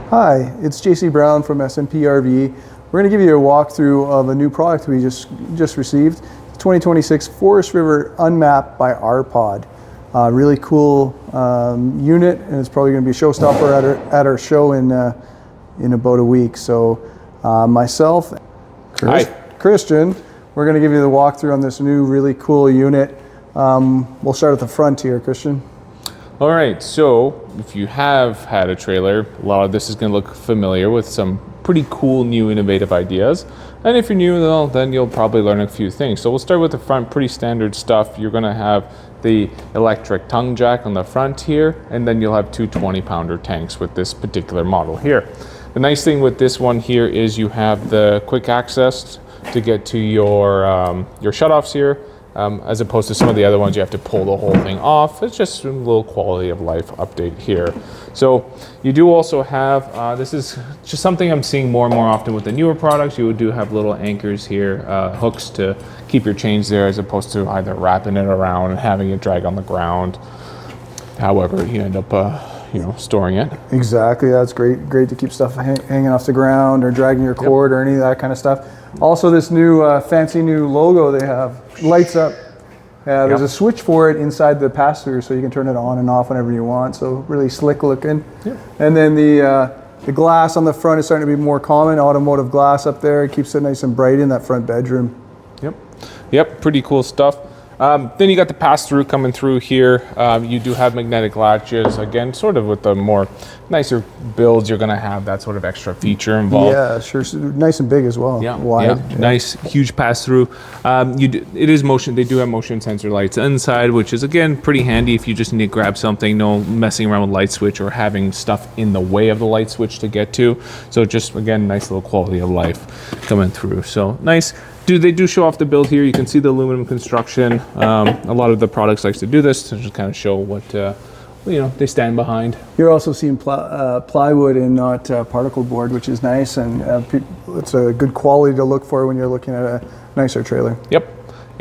Hi, it's JC Brown from SMP-RV. We're going to give you a walkthrough of a new product we just received, 2026 Forest River Unmapped by R-Pod. Really cool unit, and it's probably going to be a showstopper at our show in about a week. So myself, Christian, we're going to give you the walkthrough on this new really cool unit. We'll start at the front here, Christian. All right, so if you have had a trailer, a lot of this is going to look familiar with some pretty cool new innovative ideas. And if you're new, well, then you'll probably learn a few things. So we'll start with the front, pretty standard stuff. You're going to have the electric tongue jack on the front here, and then you'll have two 20-pounder tanks with this particular model here. The nice thing with this one here is you have the quick access to get to your shutoffs here. As opposed to some of the other ones, you have to pull the whole thing off. It's just a little quality of life update here. So you do also have, this is just something I'm seeing more and more often with the newer products. You do have little anchors here, hooks to keep your chains there, as opposed to either wrapping it around and having it drag on the ground. However, you end up storing it. Exactly, that's great to keep stuff hanging off the ground or dragging your cord or any of that kind of stuff. Also, this new fancy new logo they have lights up. There's a switch for it inside the pass-through, so you can turn it on and off whenever you want. So really slick looking. And then the glass on the front is starting to be more common. Automotive glass up there. It keeps it nice and bright in that front bedroom. Yep, pretty cool stuff. Then you got the pass-through coming through here. You do have magnetic latches. Again, sort of with the more nicer builds, you're going to have that sort of extra feature involved. Yeah, sure. Nice and big as well. Wide. Yeah. Nice, huge pass-through. It is motion. They do have motion sensor lights inside, which is, again, pretty handy if you just need to grab something. No messing around with light switch or having stuff in the way of the light switch to get to. So just, again, nice little quality of life coming through. So nice. They do show off the build here. You can see the aluminum construction. A lot of the products likes to do this to just kind of show what they stand behind. You're also seeing plywood and not particle board, which is nice, and it's a good quality to look for when you're looking at a nicer trailer. Yep,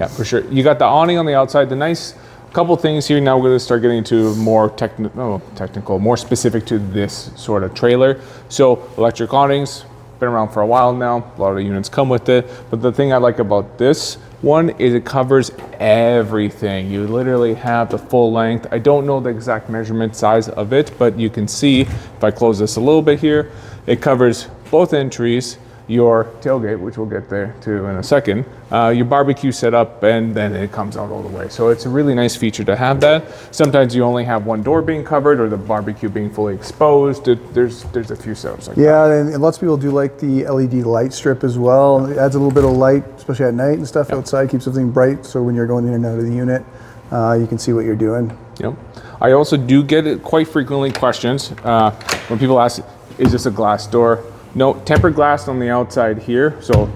yeah, for sure. You got the awning on the outside. The nice couple things here. Now we're going to start getting into more technical, more specific to this sort of trailer. So electric awnings. Been around for a while now. A lot of the units come with it. But the thing I like about this one is it covers everything. You literally have the full length. I don't know the exact measurement size of it, but you can see if I close this a little bit here, it covers both entries, your tailgate, which we'll get there to in a second, your barbecue setup, and then it comes out all the way. So it's a really nice feature to have that. Sometimes you only have one door being covered or the barbecue being fully exposed. There's a few setups like that. Yeah, and lots of people do like the LED light strip as well. It adds a little bit of light, especially at night and stuff outside, keeps everything bright. So when you're going in and out of the unit, you can see what you're doing. Yep. I also do get quite frequently questions when people ask, is this a glass door? No, tempered glass on the outside here, so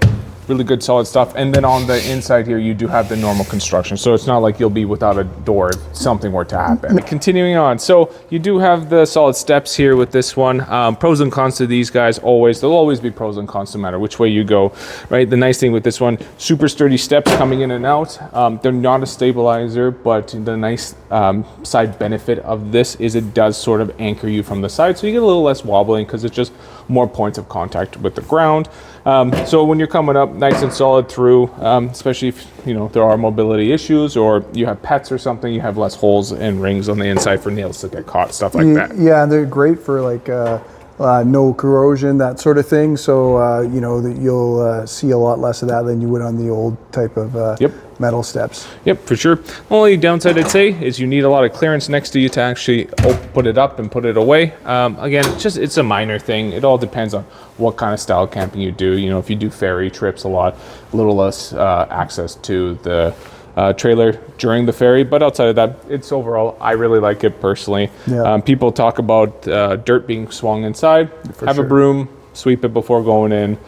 really good solid stuff. And then on the inside here, you do have the normal construction. So it's not like you'll be without a door if something were to happen. Continuing on, so you do have the solid steps here with this one. Pros and cons to these guys, there'll always be pros and cons no matter which way you go, right? The nice thing with this one, super sturdy steps coming in and out. They're not a stabilizer, but the nice side benefit of this is it does sort of anchor you from the side. So you get a little less wobbling because it's just more points of contact with the ground. So when you're coming up nice and solid through, especially if there are mobility issues or you have pets or something, you have less holes and rings on the inside for nails to get caught, stuff like that. Yeah, and they're great for like no corrosion, that sort of thing. So you'll see a lot less of that than you would on the old type of metal steps. Yep, for sure. Only downside I'd say is you need a lot of clearance next to you to actually put it up and put it away. Again, it's a minor thing. It all depends on what kind of style camping you do. If you do ferry trips a little less access to the trailer during the ferry, but outside of that, it's overall, I really like it personally. People talk about dirt being swung inside. Have a broom, sweep it before going in.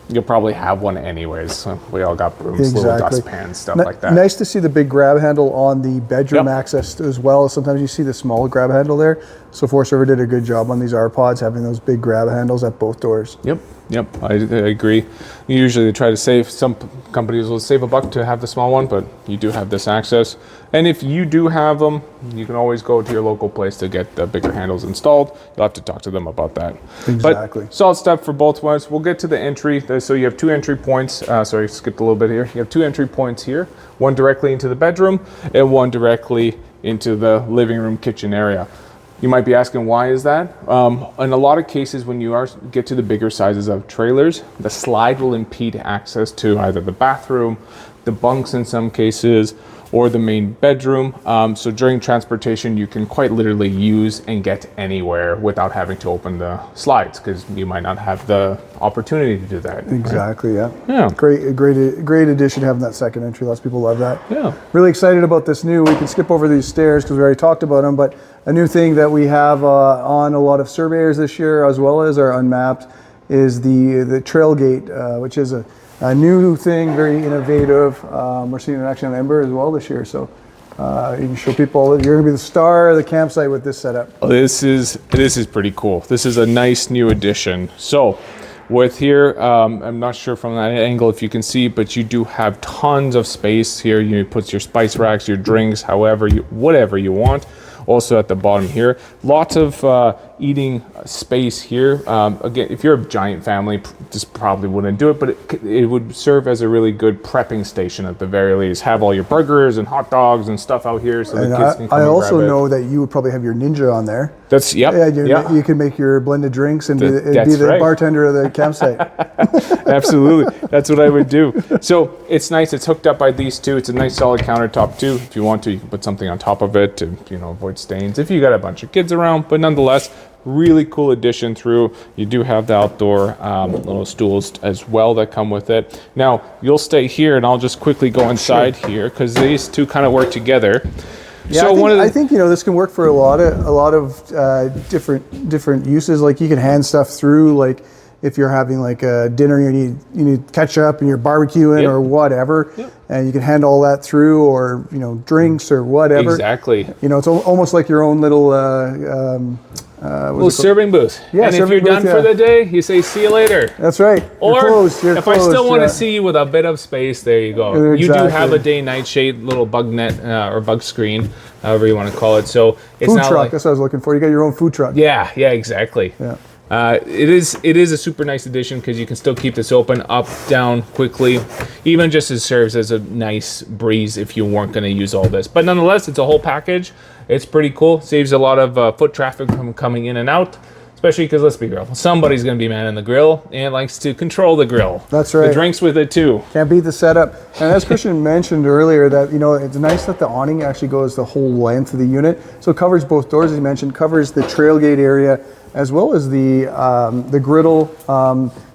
you'll probably have one anyways. So we all got brooms, little dustpans, stuff like that. Nice to see the big grab handle on the bedroom access as well. Sometimes you see the small grab handle there. So Forest River did a good job on these R-Pods having those big grab handles at both doors. Yep, I agree. Usually they try to save, some companies will save $1 to have the small one, but you do have this access. And if you do have them, you can always go to your local place to get the bigger handles installed. You'll have to talk to them about that. Exactly. But solid step for both ones. We'll get to the entry. So you have 2 entry points. Sorry, skipped a little bit here. You have 2 entry points here, one directly into the bedroom and one directly into the living room kitchen area. You might be asking, why is that? In a lot of cases, when you get to the bigger sizes of trailers, the slide will impede access to either the bathroom, the bunks in some cases, or the main bedroom. So during transportation, you can quite literally use and get anywhere without having to open the slides, because you might not have the opportunity to do that. Exactly, right? Yeah. Great addition having that second entry. Lots of people love that. Yeah. Really excited about this new. We can skip over these stairs because we already talked about them, but a new thing that we have on a lot of surveyors this year, as well as our Unmapped, is the Trailgate, which is a new thing, very innovative. We're seeing it actually on Ember as well this year. So you can show people you're going to be the star of the campsite with this setup. This is pretty cool. This is a nice new addition. So with here, I'm not sure from that angle if you can see, but you do have tons of space here. You put your spice racks, your drinks, whatever you want. Also at the bottom here, lots of eating space here. Again, if you're a giant family, this probably wouldn't do it, but it would serve as a really good prepping station at the very least. Have all your burgers and hot dogs and stuff out here so the kids can come I and also grab it. know that you would probably have your Ninja on there. That's, You can make your blended drinks and be the bartender of the campsite. Absolutely, that's what I would do. So it's nice, it's hooked up by these two. It's a nice solid countertop too. If you want to, you can put something on top of it to avoid stains if you got a bunch of kids around, but nonetheless, really cool addition through. You do have the outdoor little stools as well that come with it. Now you'll stay here and I'll just quickly go inside here because these two kind of work together. Yeah, so I think this can work for a lot of different uses. Like you can hand stuff through, like if you're having like a dinner, you need ketchup and you're barbecuing or whatever, and you can hand all that through, or drinks or whatever. Exactly. It's almost like your own little little serving booth. Yeah, and if you're done for the day, you say, see you later. That's right. Or if I still want to see you with a bit of space, there you go. Exactly. You do have a day-night shade, little bug net or bug screen, however you want to call it. So it's food not truck. like, That's what I was looking for. You got your own food truck. Yeah, exactly. Yeah. It is a super nice addition because you can still keep this open, up, down, quickly. Even just it serves as a nice breeze if you weren't going to use all this. But nonetheless, it's a whole package. It's pretty cool. Saves a lot of foot traffic from coming in and out. Especially because, let's be real, somebody's going to be manning the grill and likes to control the grill. That's right. The drinks with it too. Can't beat the setup. And as Christian mentioned earlier, that it's nice that the awning actually goes the whole length of the unit. So it covers both doors, as you mentioned, covers the Trailgate area, as well as the griddle,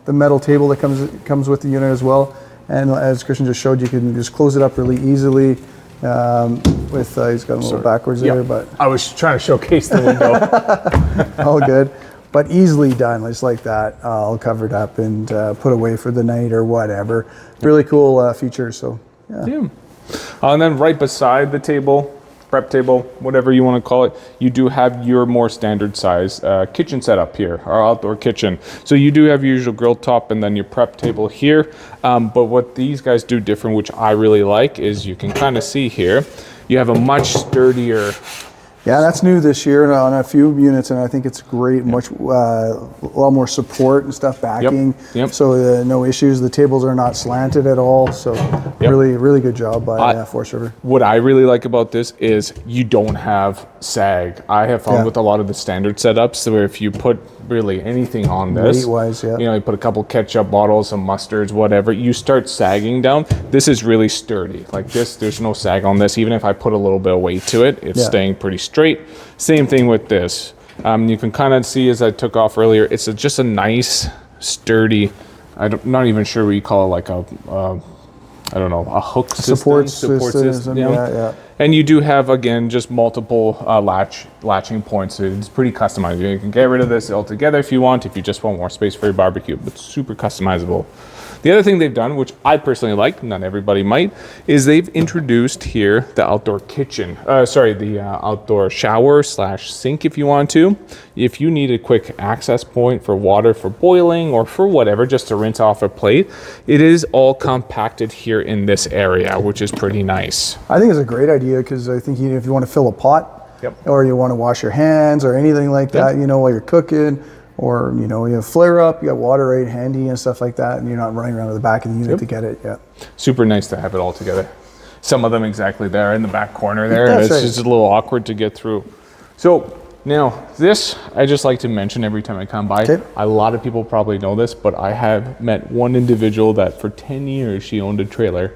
the metal table that comes with the unit as well. And as Christian just showed, you can just close it up really easily. He's got a little backwards there, but I was trying to showcase the window. all good. But easily done, just like that, all covered up and put away for the night or whatever. Really cool feature. So yeah. And then right beside the table, prep table, whatever you want to call it, you do have your more standard size kitchen setup here, our outdoor kitchen. So you do have your usual grill top and then your prep table here. But what these guys do different, which I really like, is you can kind of see here, you have a much sturdier. Yeah, that's new this year on a few units, and I think it's great. A lot more support and stuff, backing. Yep. So no issues. The tables are not slanted at all. So really good job by Forest River. What I really like about this is you don't have sag. I have found with a lot of the standard setups where if you put really anything on this, weight-wise, you put a couple ketchup bottles, some mustards, whatever, you start sagging down. This is really sturdy. Like this, there's no sag on this. Even if I put a little bit of weight to it, it's staying pretty straight. Same thing with this. You can kind of see as I took off earlier, it's just a nice, sturdy, I'm not even sure what you call it, like a I don't know, a hook system, support system. Yeah. And you do have, again, just multiple latching points. So it's pretty customized. You can get rid of this altogether if you want, if you just want more space for your barbecue, but super customizable. The other thing they've done, which I personally like, not everybody might, is they've introduced here the outdoor kitchen. The outdoor shower / sink if you want to. If you need a quick access point for water for boiling or for whatever, just to rinse off a plate, it is all compacted here in this area, which is pretty nice. I think it's a great idea because I think if you want to fill a pot, or you want to wash your hands or anything like that, while you're cooking, or you have flare up, you got water right handy and stuff like that, and you're not running around to the back of the unit to get it. Super nice to have it all together. Some of them exactly there in the back corner there. That's it's just a little awkward to get through. So now this, I just like to mention every time I come by. A lot of people probably know this, but I have met one individual that for 10 years she owned a trailer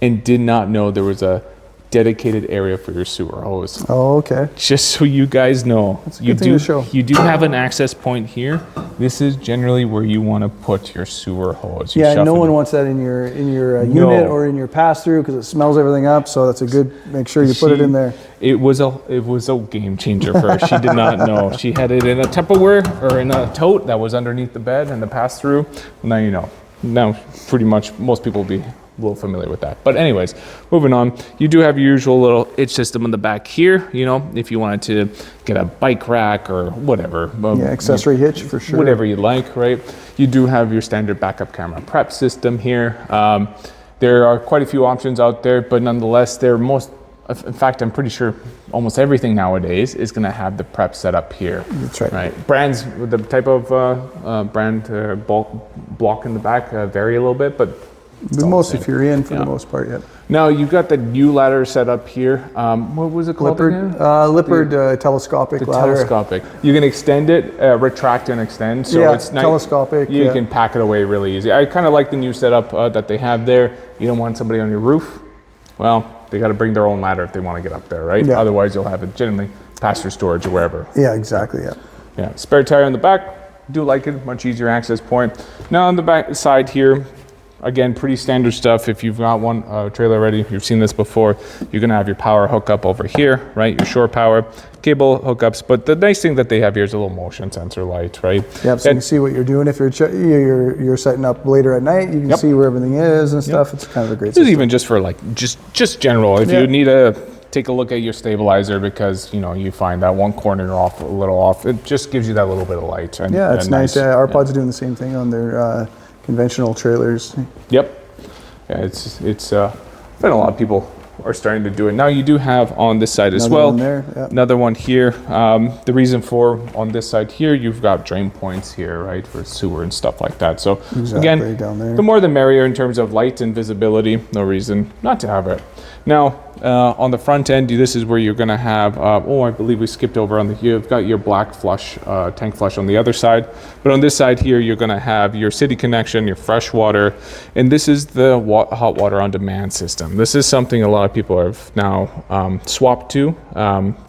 and did not know there was a dedicated area for your sewer hose. Oh, okay. Just so you guys know, you do have an access point here. This is generally where you want to put your sewer hose. No one wants that in your unit or in your pass through because it smells everything up. So that's a good. Make sure you put it in there. It was a game changer for her. She did not know. She had it in a Tupperware or in a tote that was underneath the bed and the pass through. Now you know. Now pretty much most people will be a little familiar with that. But anyways, moving on, you do have your usual little hitch system in the back here, if you wanted to get a bike rack or whatever. Accessory hitch for sure. Whatever you like, right? You do have your standard backup camera prep system here. There are quite a few options out there, but nonetheless, in fact, I'm pretty sure almost everything nowadays is going to have the prep set up here. That's right. Brands, the type of brand block in the back vary a little bit, but mostly Furion for the most part, Now you've got the new ladder set up here. What was it called again? Lippard telescopic ladder. Telescopic. You can extend it, retract and extend. So it's nice. Telescopic. You can pack it away really easy. I kind of like the new setup that they have there. You don't want somebody on your roof. Well, they got to bring their own ladder if they want to get up there, right? Yeah. Otherwise, you'll have it generally past your storage or wherever. Yeah, exactly. Yeah. Spare tire on the back. Do like it. Much easier access point. Now on the back side here. Again, pretty standard stuff. If you've got one trailer already, you've seen this before, you're gonna have your power hookup over here, right? Your shore power, cable hookups. But the nice thing that they have here is a little motion sensor light, right? Yep, so you can see what you're doing. If you're setting up later at night, you can see where everything is and stuff. It's kind of a great system. This is even just for just general. If you need to take a look at your stabilizer because, you find that one corner off, a little off, it just gives you that little bit of light. And, it's nice. R-Pod's doing the same thing on their conventional trailers. Yep. Yeah, it's been a lot of people are starting to do it. Now you do have on this side as well. Another one here. The reason for on this side here, you've got drain points here, right, for sewer and stuff like that. So again, down there. The more the merrier in terms of light and visibility. No reason not to have it. Now, on the front end, this is where you're going to have, I believe we skipped over you've got your black flush, tank flush on the other side. But on this side here, you're going to have your city connection, your fresh water, and this is the hot water on demand system. This is something a lot of people have now swapped to.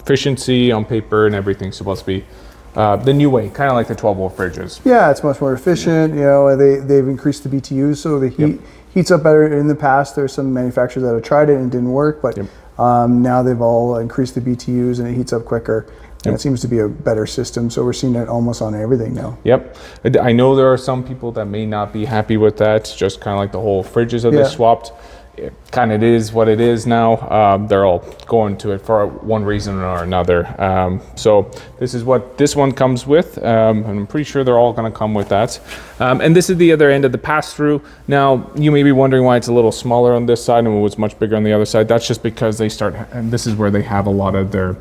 Efficiency on paper and everything supposed to be the new way, kind of like the 12-volt fridges. Yeah, it's much more efficient. They've increased the BTUs, so the heat heats up better. In the past, there's some manufacturers that have tried it and it didn't work, but now they've all increased the BTUs and it heats up quicker. And it seems to be a better system, so we're seeing it almost on everything now. Yep. I know there are some people that may not be happy with that, just kind of like the whole fridges that they swapped. It kind of is what it is now. They're all going to it for one reason or another. So this is what this one comes with. And I'm pretty sure they're all going to come with that. And this is the other end of the pass-through. Now, you may be wondering why it's a little smaller on this side and it was much bigger on the other side. That's just because and this is where they have a lot of their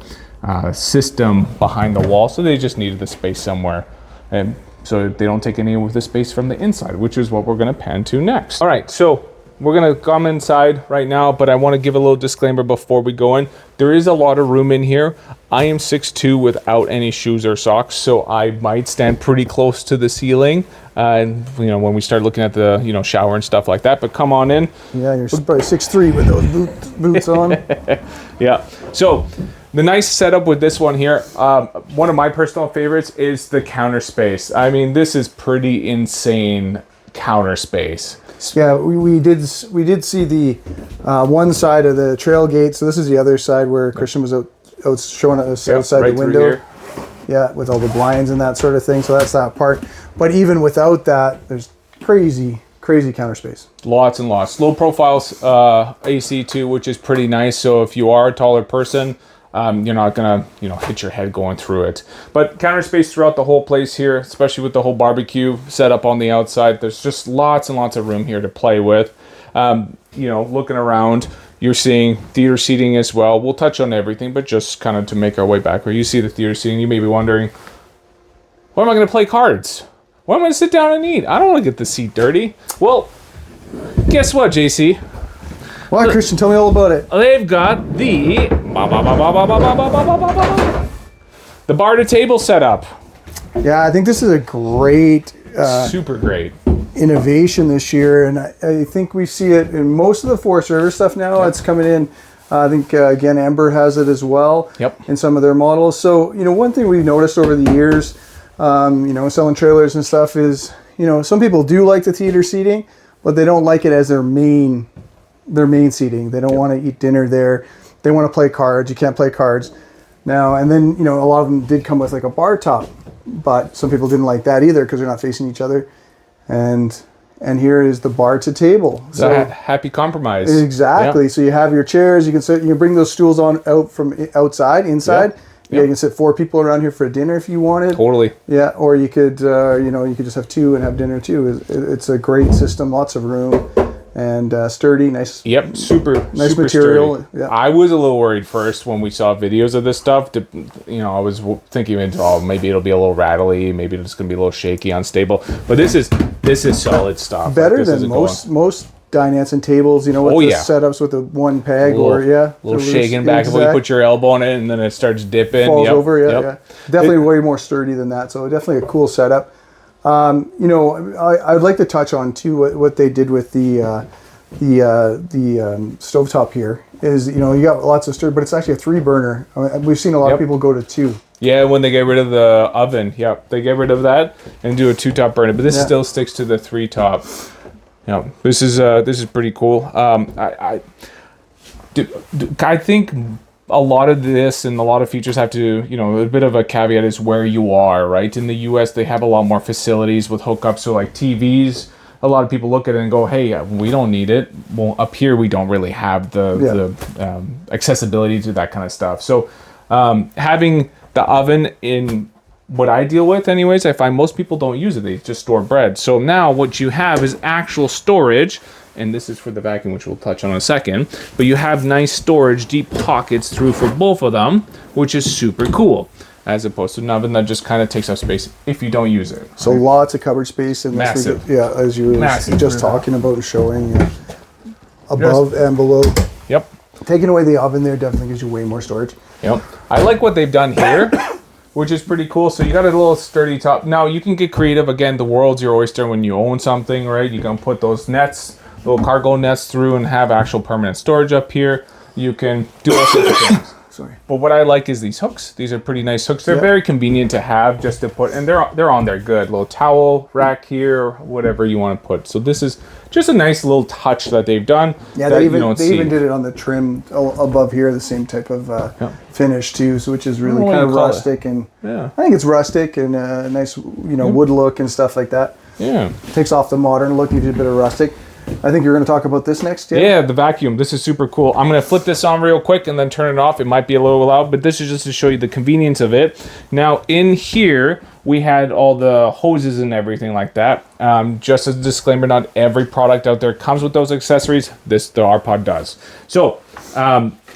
system behind the wall. So they just needed the space somewhere. And so they don't take any of the space from the inside, which is what we're going to pan to next. All right, so we're gonna come inside right now, but I wanna give a little disclaimer before we go in. There is a lot of room in here. I am 6'2" without any shoes or socks, so I might stand pretty close to the ceiling. And when we start looking at the shower and stuff like that, but come on in. Yeah, you're probably 6'3" with those boots on. Yeah, so the nice setup with this one here, one of my personal favorites is the counter space. I mean, this is pretty insane counter space. Yeah, we did see the one side of the Trailgate. So this is the other side where Christian was out showing us outside right the window. here. Yeah, with all the blinds and that sort of thing. So that's that part. But even without that, there's crazy counter space. Lots and lots. Low profiles AC too, which is pretty nice. So if you are a taller person, you're not gonna hit your head going through it. But counter space throughout the whole place here, especially with the whole barbecue set up on the outside. There's just lots and lots of room here to play with. Looking around, you're seeing theater seating as well. We'll touch on everything, but just kind of to make our way back where you see the theater seating, you may be wondering, where am I going to play cards? Where am I going to sit down and eat? I don't want to get the seat dirty. Well, guess what, JC? Why, Christian? Tell me all about it. They've got the bar to table setup. Yeah, I think this is a great, super great innovation this year, and I think we see it in most of the Forest River stuff now. It's coming in. I think again, Ember has it as well. Yep. In some of their models. So one thing we've noticed over the years, selling trailers and stuff is some people do like the theater seating, but they don't like it as their main seating. They don't want to eat dinner there. They want to play cards. You can't play cards now. And then a lot of them did come with like a bar top, but some people didn't like that either because they're not facing each other. And here is the bar to table. So happy compromise. Exactly. Yeah. So you have your chairs. You can sit. You can bring those stools out from inside. Yeah, you can sit 4 people around here for a dinner if you wanted. Totally. Yeah, or you could you could just have 2 and have dinner too. It's a great system. Lots of room. And sturdy, nice. Yep, super material. Sturdy. Yeah. I was a little worried first when we saw videos of this stuff. I was thinking, maybe it'll be a little rattly, maybe it's gonna be a little shaky, unstable. But this is solid stuff. Better than most dinette and tables. With the setups with the one peg a little shaking back when you put your elbow on it and then it starts dipping. Falls over. Yeah. Definitely way more sturdy than that. So definitely a cool setup. I'd like to touch on too what they did with the stovetop here is you got lots of stir, but it's actually a 3 burner. We've seen a lot of people go to 2. Yeah, when they get rid of the oven, they get rid of that and do a 2-top burner, but this still sticks to the 3-top. Yeah, this is pretty cool. I think a lot of this and a lot of features have to, a bit of a caveat is where you are, right? In the US, they have a lot more facilities with hookups. So like TVs, a lot of people look at it and go, hey, we don't need it. Well, up here, we don't really have the accessibility to that kind of stuff. So having the oven in what I deal with anyways, I find most people don't use it. They just store bread. So now what you have is actual storage. And this is for the vacuum, which we'll touch on in a second. But you have nice storage, deep pockets through for both of them, which is super cool, as opposed to an oven that just kind of takes up space if you don't use it. So lots of cupboard space. And massive. As you were just talking about and showing, above and below. Yep. Taking away the oven there definitely gives you way more storage. Yep. I like what they've done here, which is pretty cool. So you got a little sturdy top. Now you can get creative. Again, the world's your oyster when you own something, right? You can put those nets, little cargo nets through and have actual permanent storage up here. You can do all sorts of things. Sorry. But what I like is these hooks. These are pretty nice hooks. They're very convenient to have just to put, and they're on there good. Little towel rack here, whatever you want to put. So this is just a nice little touch that they've done. Yeah, they even did it on the trim above here, the same type of finish too, so which is really kind of rustic and I think it's rustic and a nice wood look and stuff like that. Yeah, takes off the modern look, gives you a bit of rustic. I think you're going to talk about this next. Yeah, the vacuum. This is super cool. I'm going to flip this on real quick and then turn it off. It might be a little loud, but this is just to show you the convenience of it. Now, in here, we had all the hoses and everything like that. Just as a disclaimer, not every product out there comes with those accessories. The R-Pod does. So,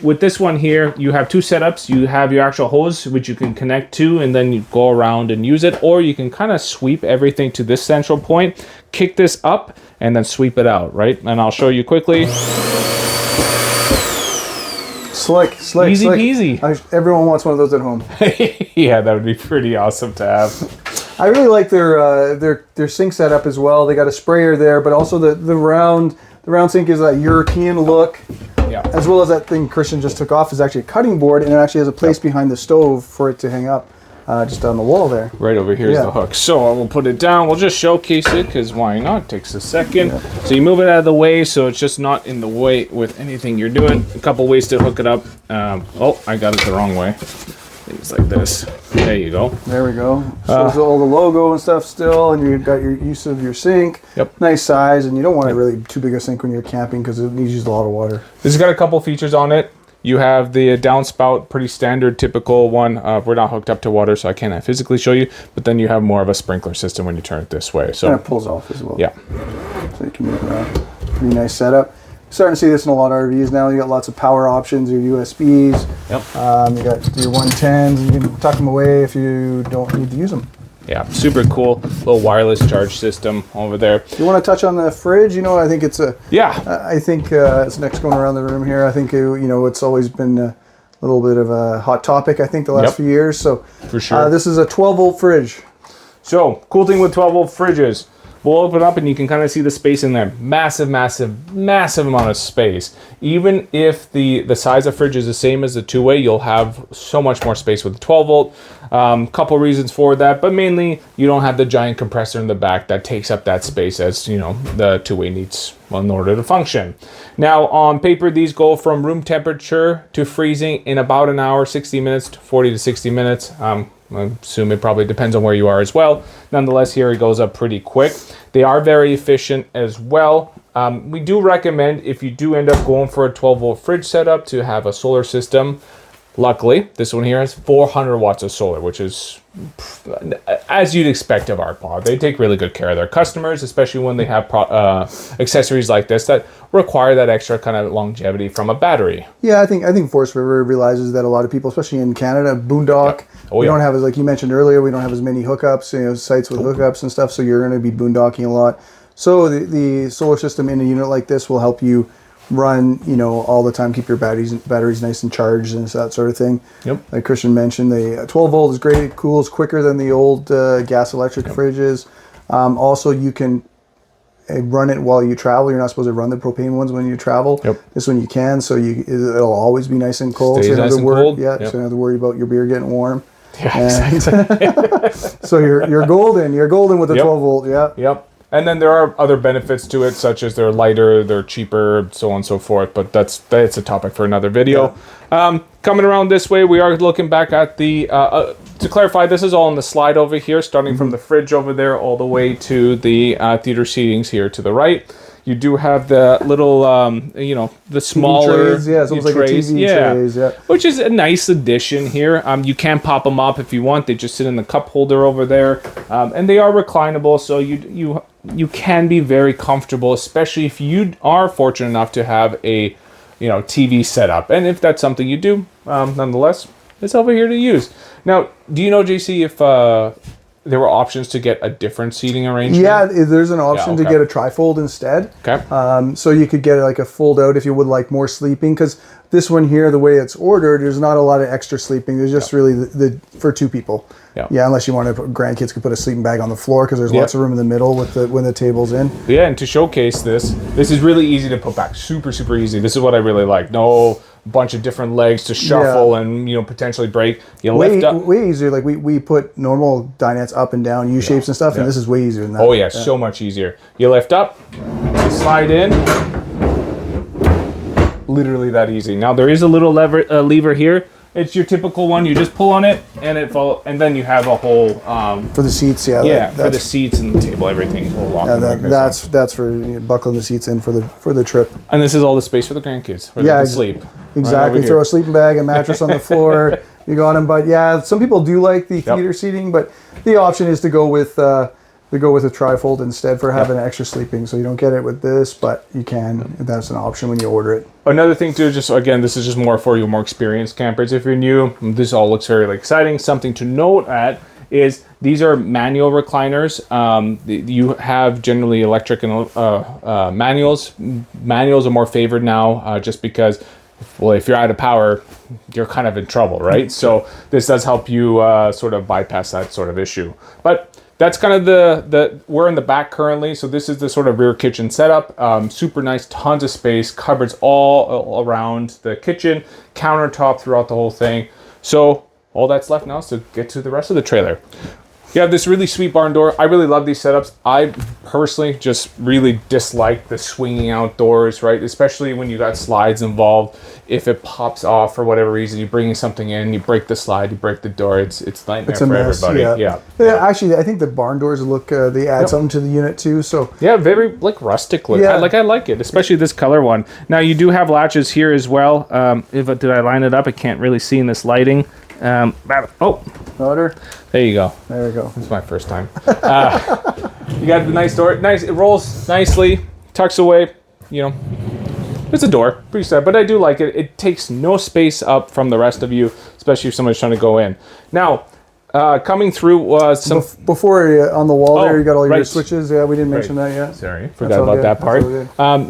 with this one here, you have 2 setups. You have your actual hose, which you can connect to, and then you go around and use it, or you can kind of sweep everything to this central point, kick this up, and then sweep it out, right? And I'll show you quickly. Slick. Easy peasy. Everyone wants one of those at home. Yeah, that would be pretty awesome to have. I really like their sink setup as well. They got a sprayer there, but also the round sink is a European look. Yeah. As well as that thing Christian just took off is actually a cutting board, and it actually has a place behind the stove for it to hang up. just on the wall there. Right over here is the hook. So I will put it down. We'll just showcase it because why not? It takes a second. Yeah. So you move it out of the way so it's just not in the way with anything you're doing. A couple ways to hook it up. Oh, I got it the wrong way. Things like this. There you go. There we go. Shows all the logo and stuff still, and you've got your use of your sink. Yep. Nice size, and you don't want it really too big a sink when you're camping because it needs to use a lot of water. This has got a couple features on it. You have the downspout, pretty standard, typical one. We're not hooked up to water, so I can't physically show you. But then you have more of a sprinkler system when you turn it this way. So and it pulls off as well. Yeah. So you can move around. Pretty nice setup. Starting to see this in a lot of RVs now. You got lots of power options, your USBs. Yep. You got your 110s. You can tuck them away if you don't need to use them. Yeah, super cool. Little wireless charge system over there. You want to touch on the fridge? You know, I think it's a... Yeah. I think it's next going around the room here. I think, you know, it's always been a little bit of a hot topic, I think, the last few years. So for sure. This is a 12-volt fridge. So, cool thing with 12-volt fridges. We'll open up and you can kind of see the space in there. Massive, massive, massive amount of space. Even if the size of fridge is the same as the two-way, you'll have so much more space with the 12-volt. Couple reasons for that, but mainly you don't have the giant compressor in the back that takes up that space as, you know, the two-way needs in order to function. Now, on paper, these go from room temperature to freezing in about an hour, 60 minutes, 40 to 60 minutes. I assume it probably depends on where you are as well. Nonetheless, here it goes up pretty quick. They are very efficient as well. We do recommend, if you do end up going for a 12-volt fridge setup, to have a solar system. Luckily, this one here has 400 watts of solar, which is as you'd expect of R-Pod. They take really good care of their customers, especially when they have accessories like this that require that extra kind of longevity from a battery. Yeah, I think Forest River realizes that a lot of people, especially in Canada, boondock. Yeah. We don't have, as like you mentioned earlier, we don't have as many hookups, you know, sites with hookups and stuff. So you're going to be boondocking a lot. So the solar system in a unit like this will help you run, you know, all the time, keep your batteries nice and charged and that sort of thing. Yep. Like Christian mentioned, the 12 volt is great. It cools quicker than the old gas electric fridges. Also, you can run it while you travel. You're not supposed to run the propane ones when you travel. Yep. This one you can, so it'll always be nice and cold. Stays so nice and cold. Yeah, so you don't have to worry about your beer getting warm. Yeah, exactly. So you're golden. You're golden with the 12 volt. Yeah. Yep. And then there are other benefits to it, such as they're lighter, they're cheaper, so on and so forth. But that's a topic for another video. Yeah. Coming around this way, we are looking back at the... to clarify, this is all in the slide over here, starting from the fridge over there all the way to the theater seatings here to the right. You do have the little, you know, the smaller trays. Yeah, it's almost like a TV trays. Yeah, which is a nice addition here. You can pop them up if you want. They just sit in the cup holder over there, and they are reclinable, so you can be very comfortable, especially if you are fortunate enough to have a, you know, TV setup. And if that's something you do, nonetheless, it's over here to use. Now, do you know, JC, if there were options to get a different seating arrangement? Yeah, there's an option to get a trifold instead. Okay. So you could get like a fold out if you would like more sleeping, because this one here, the way it's ordered, there's not a lot of extra sleeping. There's just really the for two people. Yeah, unless you want to grandkids could put a sleeping bag on the floor, because there's lots of room in the middle with when the table's in. Yeah, and to showcase this is really easy to put back. Super, super easy. This is what I really like. No bunch of different legs to shuffle and, you know, potentially break. You lift up. Way easier. Like we put normal dinettes up and down, U-shapes and stuff, and this is way easier than that. Oh yeah, so much easier. You lift up, you slide in. Literally that easy. Now there is a little lever here. It's your typical one. You just pull on it, and and then you have a whole for the seats. Yeah, for the seats and the table, everything will lock. Yeah, that's for buckling the seats in for the trip. And this is all the space for the grandkids where they can sleep. Exactly. Right, throw a sleeping bag, a mattress on the floor. You got them. But yeah, some people do like the theater seating, but the option is to go with a trifold instead for having extra sleeping. So you don't get it with this, but you can. That's an option when you order it. Another thing too, just again, this is just more for you more experienced campers. If you're new, this all looks very exciting. Something to note is these are manual recliners. You have generally electric and manuals. Manuals are more favored now, just because, well, if you're out of power, you're kind of in trouble, right? So this does help you sort of bypass that sort of issue. But that's kind of we're in the back currently, so this is the sort of rear kitchen setup. Super nice, tons of space, cupboards all around the kitchen, countertop throughout the whole thing. So all that's left now is to get to the rest of the trailer. You have this really sweet barn door. I really love these setups. I personally just really dislike the swinging out doors, right? Especially when you got slides involved. If it pops off for whatever reason, you're bringing something in, you break the slide, you break the door. It's nightmare for everybody. Yeah. Actually, I think the barn doors look, they add something to the unit too. So yeah, very like rustic look. Yeah. I like it, especially this color one. Now you do have latches here as well. Did I line it up? I can't really see in this lighting. Motor. There you go. There we go. It's my first time. You got the nice door. Nice. It rolls nicely. Tucks away. You know, it's a door. Pretty sad, but I do like it. It takes no space up from the rest of you, especially if somebody's trying to go in. Now, coming through was some... Before on the wall there, you got all your switches. Yeah, we didn't mention that yet. Sorry, forgot about that part.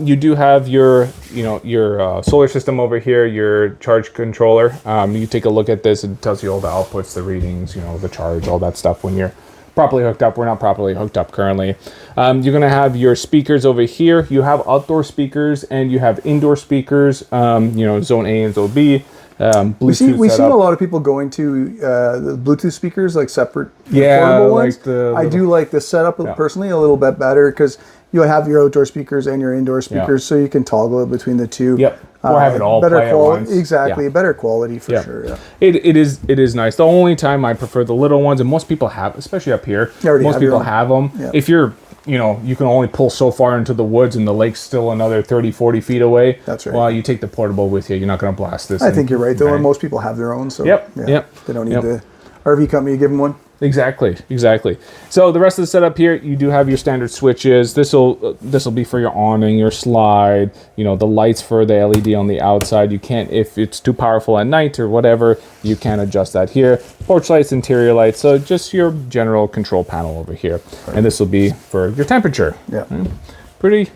You do have your, your solar system over here, your charge controller. You take a look at this. It tells you all the outputs, the readings, the charge, all that stuff when you're properly hooked up. We're not properly hooked up currently. You're going to have your speakers over here. You have outdoor speakers and you have indoor speakers, zone A and zone B. Bluetooth we've seen a lot of people going to the Bluetooth speakers, like separate portable ones. I do like the setup personally a little bit better because you have your outdoor speakers and your indoor speakers, so you can toggle it between the two. Yep. Or have it all better play quality. at once. Exactly, better quality for sure. Yeah. It is nice. The only time I prefer the little ones, and most people have, especially up here, most people have them. Yeah. If you're you can only pull so far into the woods and the lake's still another 30, 40 feet away. That's right. Well, you take the portable with you. You're not going to blast this. I think you're right, though. Most people have their own. So they don't need the RV company to give them one. Exactly. So the rest of the setup here, you do have your standard switches. This'll be for your awning, your slide, the lights for the LED on the outside. You can't, if it's too powerful at night or whatever, you can adjust that here. Porch lights, interior lights, so just your general control panel over here. Right. And this will be for your temperature. Yeah. Pretty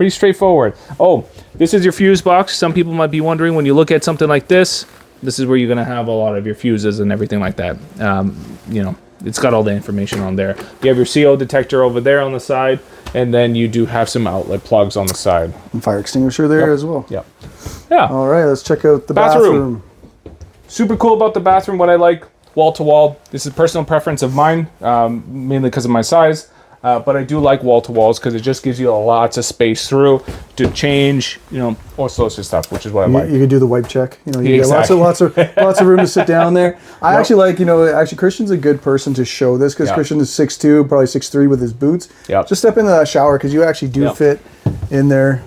straightforward. Oh, this is your fuse box. Some people might be wondering, when you look at something like this is where you're going to have a lot of your fuses and everything like that. It's got all the information on there. You have your CO detector over there on the side, and then you do have some outlet plugs on the side. And fire extinguisher there as well. Yep. Yeah. All right, let's check out the bathroom. Super cool about the bathroom. What I like, wall to wall. This is personal preference of mine, mainly because of my size. But I do like wall to walls because it just gives you lots of space through to change, all sorts of stuff, which is what I like. You can do the wipe check. You get lots of room to sit down there. I actually like, Christian's a good person to show this because Christian is 6'2", probably 6'3" with his boots. Yep. Just step into that shower because you actually do fit in there.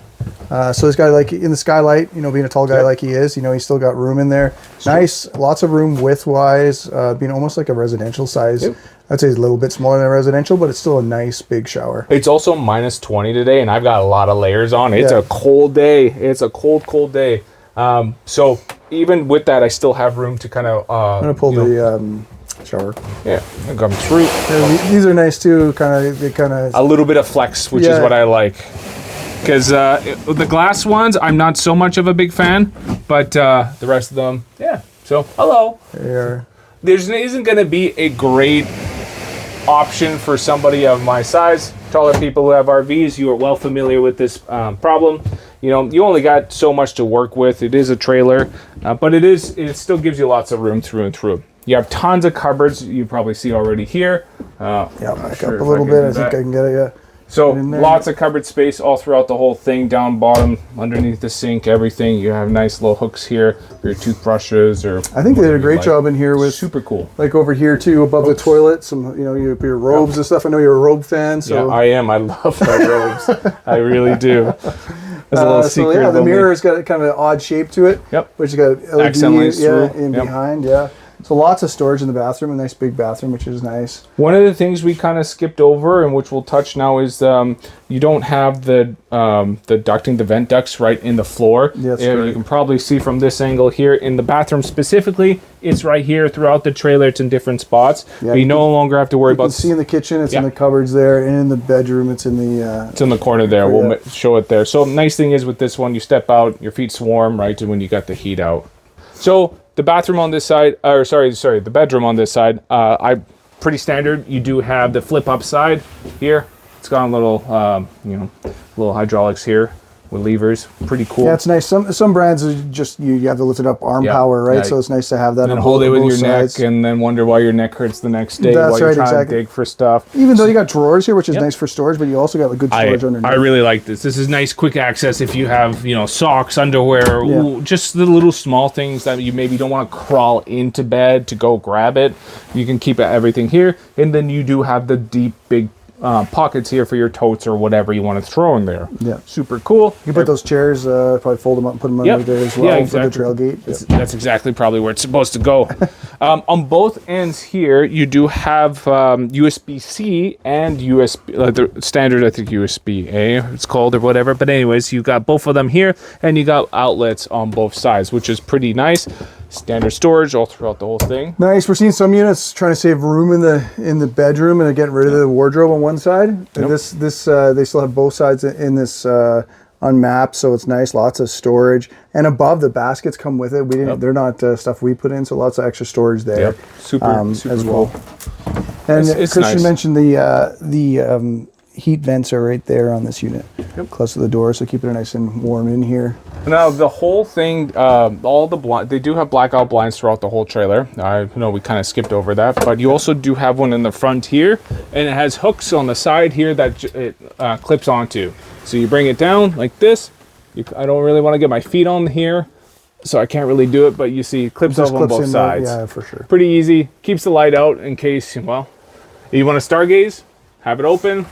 So this guy, like in the skylight, being a tall guy like he is, he's still got room in there. Nice, lots of room width-wise, being almost like a residential size. Yep. I'd say it's a little bit smaller than a residential, but it's still a nice big shower. It's also minus 20 today, and I've got a lot of layers on. It's a cold day. It's a cold day. So even with that, I still have room to kind of... I'm going to pull the shower. Yeah, and come through. Yeah, these are nice too, a little bit of flex, which is what I like. Because the glass ones, I'm not so much of a big fan, but the rest of them, So, hello. There isn't going to be a great option for somebody of my size. Taller people who have RVs, you are well familiar with this problem. You only got so much to work with. It is a trailer, but it still gives you lots of room through and through. You have tons of cupboards. You probably see already here. Back up a little bit. I think I can get it. So lots of cupboard space all throughout the whole thing, down bottom, underneath the sink, everything. You have nice little hooks here for your toothbrushes or. I think they did a great job in here with super cool. Like over here too, above the toilet, some your robes and stuff. I know you're a robe fan, so. Yeah, I am. I love my robes. I really do. There's a little secret. The mirror's got a kind of an odd shape to it. Yep. Which has got LED accent lights through. Behind. Yeah. So lots of storage in the bathroom, a nice big bathroom, which is nice. One of the things we kind of skipped over, and which we'll touch now, is you don't have the ducting, the vent ducts right in the floor. Yes, you can probably see from this angle here in the bathroom specifically. It's right here throughout the trailer. It's in different spots. Yeah, but you no longer have to worry about. You can see in the kitchen. It's in the cupboards there, and in the bedroom, it's in the. It's in the corner there. We'll show it there. So nice thing is with this one, you step out, your feet's warm, right, when you got the heat out. So. The bathroom on this side, the bedroom on this side, pretty standard. You do have the flip up side here. It's got a little, little hydraulics here. with levers. Pretty cool. Yeah, it's nice. Some brands are just you have to lift it up arm power, right? Yeah. So it's nice to have that. And hold it with your neck, and then wonder why your neck hurts the next day while you're trying to dig for stuff. Even though you got drawers here, which is nice for storage, but you also got good storage underneath. I really like this. This is nice, quick access if you have socks, underwear, just the little small things that you maybe don't want to crawl into bed to go grab it. You can keep everything here, and then you do have the deep, big pockets here for your totes or whatever you want to throw in there. Yeah, super cool. You can put those chairs, probably fold them up and put them under there as well for the Trailgate. That's exactly probably where it's supposed to go. On both ends here, you do have USB-C and USB, the standard, I think USB-A it's called or whatever. But anyways, you got both of them here, and you got outlets on both sides, which is pretty nice. Standard storage all throughout the whole thing. Nice. We're seeing some units trying to save room in the bedroom and getting rid of the wardrobe on one side. And this they still have both sides in this unmapped, so it's nice. Lots of storage, and above the baskets come with it. They're not stuff we put in, so lots of extra storage there. Super as well. Cool. And Christian mentioned the heat vents are right there on this unit, close to the door, so keep it nice and warm in here. Now the whole thing, they do have blackout blinds throughout the whole trailer. I know we kind of skipped over that, but you also do have one in the front here, and it has hooks on the side here that it clips onto. So you bring it down like this. I don't really want to get my feet on here, so I can't really do it, but you see it clips off on both sides. Yeah, for sure. Pretty easy. Keeps the light out in case, you want to stargaze, have it open.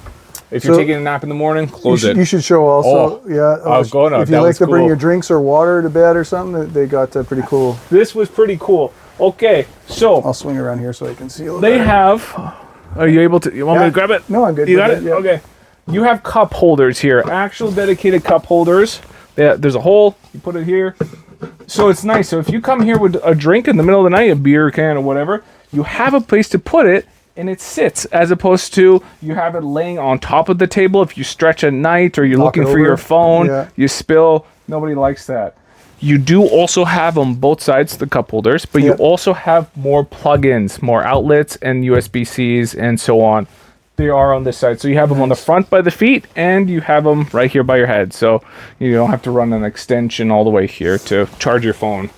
If you're taking a nap in the morning, close it. You should show also. If you like to bring your drinks or water to bed or something, they got pretty cool. This was pretty cool. Okay, so I'll swing around here so I can see a little They have. Are you able to? You want me to grab it? No, I'm good. You got it? Yeah. Okay. You have cup holders here. Actual dedicated cup holders. There's a hole. You put it here. So it's nice. So if you come here with a drink in the middle of the night, a beer can or whatever, you have a place to put it. And it sits, as opposed to you have it laying on top of the table. If you stretch at night or you're looking for your phone, you spill. Nobody likes that. You do also have on both sides the cup holders, but you also have more plugins, more outlets, and USB-Cs and so on. They are on this side. So you have them on the front by the feet, and you have them right here by your head. So you don't have to run an extension all the way here to charge your phone.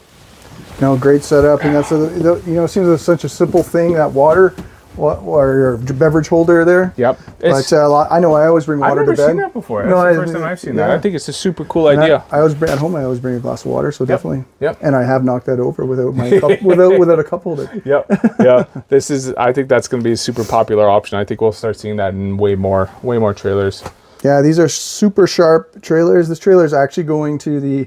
Great setup. And that's, it seems like such a simple thing, that water. Or your beverage holder there. Yep. But I know I always bring water to bed. I've never seen that before. That's the first time I've seen that. I think it's a super cool idea. I always bring at home. I always bring a glass of water. So definitely. Yep. And I have knocked that over without my cup, without a cup holder. Yep. Yeah. I think that's going to be a super popular option. I think we'll start seeing that in way more trailers. Yeah, these are super sharp trailers. This trailer is actually going to the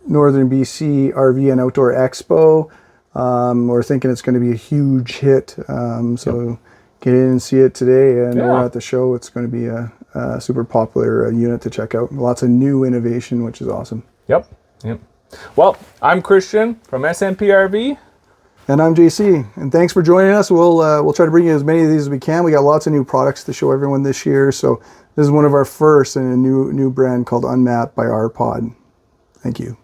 Northern BC RV and Outdoor Expo. We're thinking it's going to be a huge hit. So get in and see it today. And we're at the show. It's going to be a super popular unit to check out. Lots of new innovation, which is awesome. Yep. Well, I'm Christian from SMP-RV. And I'm JC. And thanks for joining us. We'll try to bring you as many of these as we can. We got lots of new products to show everyone this year. So this is one of our first in a new brand called Unmapped by R-Pod. Thank you.